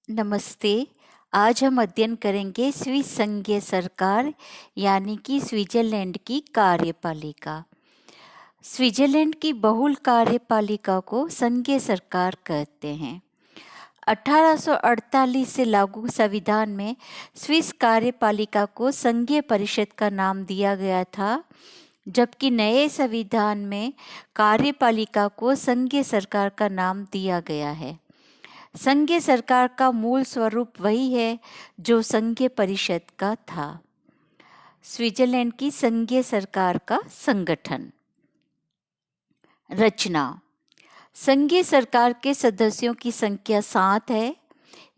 नमस्ते। आज हम अध्ययन करेंगे स्विस संघीय सरकार यानी कि स्विट्जरलैंड की कार्यपालिका। स्विट्जरलैंड की बहुल कार्यपालिका को संघीय सरकार कहते हैं। 1848 से लागू संविधान में स्विस कार्यपालिका को संघीय परिषद का नाम दिया गया था, जबकि नए संविधान में कार्यपालिका को संघीय सरकार का नाम दिया गया है। संघीय सरकार का मूल स्वरूप वही है जो संघीय परिषद का था। स्विट्जरलैंड की संघीय सरकार का संगठन। रचना। संघीय सरकार के सदस्यों की संख्या 7 है।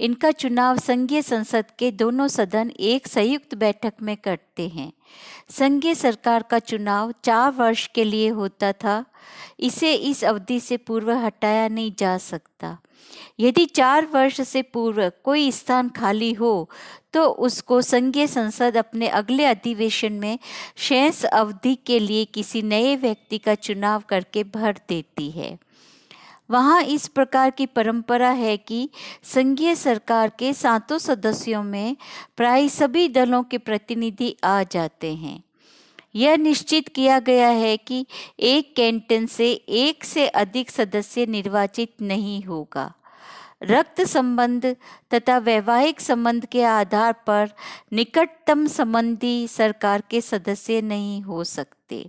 इनका चुनाव संघीय संसद के दोनों सदन एक संयुक्त बैठक में करते हैं। संघीय सरकार का चुनाव 4 वर्ष के लिए होता था। इसे इस अवधि से पूर्व हटाया नहीं जा सकता। यदि 4 वर्ष से पूर्व कोई स्थान खाली हो तो उसको संघीय संसद अपने अगले अधिवेशन में शेष अवधि के लिए किसी नए व्यक्ति का चुनाव करके भर देती है। वहाँ इस प्रकार की परंपरा है कि संघीय सरकार के 7 सदस्यों में प्राय सभी दलों के प्रतिनिधि आ जाते हैं। यह निश्चित किया गया है कि एक कैंटन से एक से अधिक सदस्य निर्वाचित नहीं होगा। रक्त संबंध तथा वैवाहिक संबंध के आधार पर निकटतम संबंधी सरकार के सदस्य नहीं हो सकते।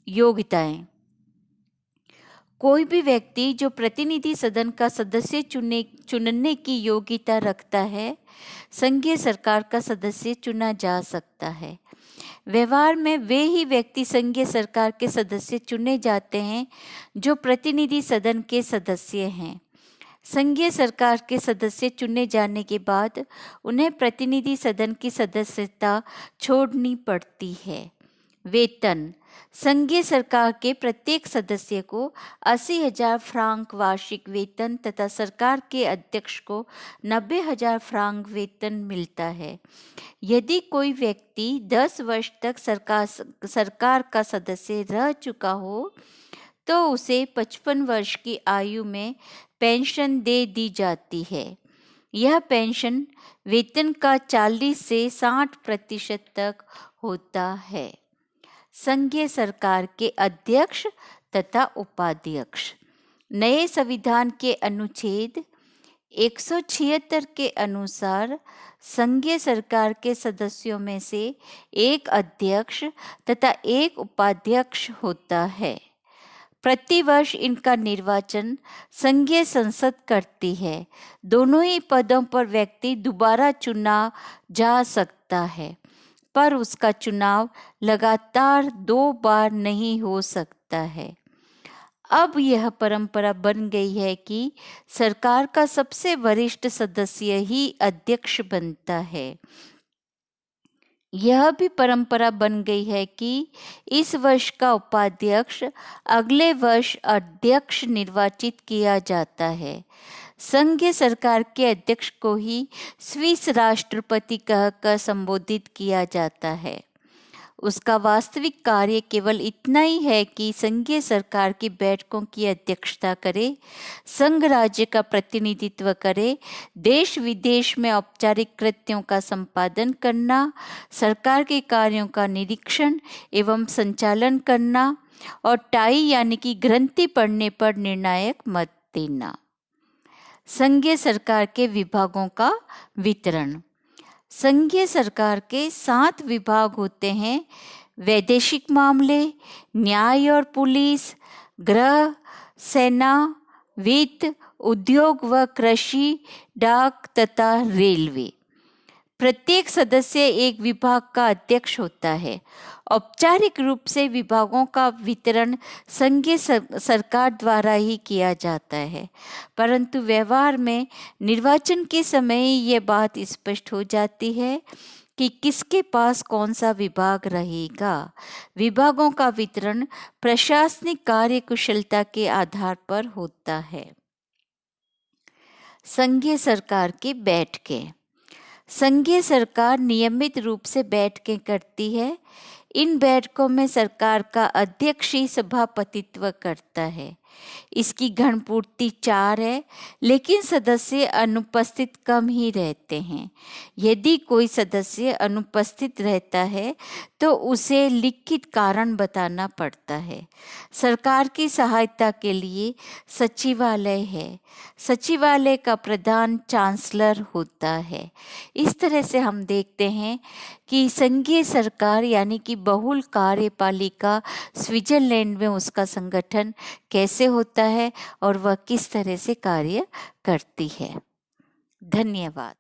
योग्यताएं। कोई भी व्यक्ति जो प्रतिनिधि सदन का सदस्य चुनने की योग्यता रखता है, संघीय सरकार का सदस्य चुना जा सकता है। व्यवहार में वे ही व्यक्ति संघीय सरकार के सदस्य चुने जाते हैं जो प्रतिनिधि सदन के सदस्य हैं। संघीय सरकार के सदस्य चुने जाने के बाद उन्हें प्रतिनिधि सदन की सदस्यता छोड़नी पड़ती है। वेतन। संघीय सरकार के प्रत्येक सदस्य को 80,000 फ्रांक वार्षिक वेतन तथा सरकार के अध्यक्ष को 90,000 फ्रांक वेतन मिलता है। यदि कोई व्यक्ति 10 वर्ष तक सरकार का सदस्य रह चुका हो तो उसे 55 वर्ष की आयु में पेंशन दे दी जाती है। यह पेंशन वेतन का 40 से 60% तक होता है। संघीय सरकार के अध्यक्ष तथा उपाध्यक्ष। नए संविधान के अनुच्छेद 176 के अनुसार संघीय सरकार के सदस्यों में से एक अध्यक्ष तथा एक उपाध्यक्ष होता है। प्रतिवर्ष इनका निर्वाचन संघीय संसद करती है। दोनों ही पदों पर व्यक्ति दोबारा चुना जा सकता है, पर उसका चुनाव लगातार 2 बार नहीं हो सकता है। अब यह परंपरा बन गई है कि सरकार का सबसे वरिष्ठ सदस्य ही अध्यक्ष बनता है। यह भी परंपरा बन गई है कि इस वर्ष का उपाध्यक्ष अगले वर्ष अध्यक्ष निर्वाचित किया जाता है। संघीय सरकार के अध्यक्ष को ही स्विस राष्ट्रपति कहकर संबोधित किया जाता है। उसका वास्तविक कार्य केवल इतना ही है कि संघीय सरकार की बैठकों की अध्यक्षता करे, संघ राज्य का प्रतिनिधित्व करे, देश विदेश में औपचारिक कृत्यों का संपादन करना, सरकार के कार्यों का निरीक्षण एवं संचालन करना और टाई यानी कि ग्रंथि पढ़ने पर निर्णायक मत देना। संघीय सरकार के विभागों का वितरण। संघीय सरकार के 7 विभाग होते हैं: वैदेशिक मामले, न्याय और पुलिस, गृह, सेना, वित्त, उद्योग व कृषि, डाक तथा रेलवे। प्रत्येक सदस्य एक विभाग का अध्यक्ष होता है। औपचारिक रूप से विभागों का वितरण संघीय सरकार द्वारा ही किया जाता है, परंतु व्यवहार में निर्वाचन के समय ये बात स्पष्ट हो जाती है कि किसके पास कौन सा विभाग रहेगा। विभागों का वितरण प्रशासनिक कार्यकुशलता के आधार पर होता है। संघीय सरकार की बैठकें। संघीय सरकार नियमित रूप से बैठकें करती है। इन बैठकों में सरकार का अध्यक्ष ही सभापतित्व करता है। इसकी घनपूर्ति 4 है, लेकिन सदस्य अनुपस्थित कम ही रहते हैं। यदि कोई सदस्य अनुपस्थित रहता है तो उसे लिखित कारण बताना पड़ता है। सरकार की सहायता के लिए सचिवालय है। सचिवालय का प्रधान चांसलर होता है। इस तरह से हम देखते हैं कि संघीय सरकार यानी कि बहुल कार्यपालिका स्विट्जरलैंड में उसका संगठन कैसे होता है और वह किस तरह से कार्य करती है। धन्यवाद।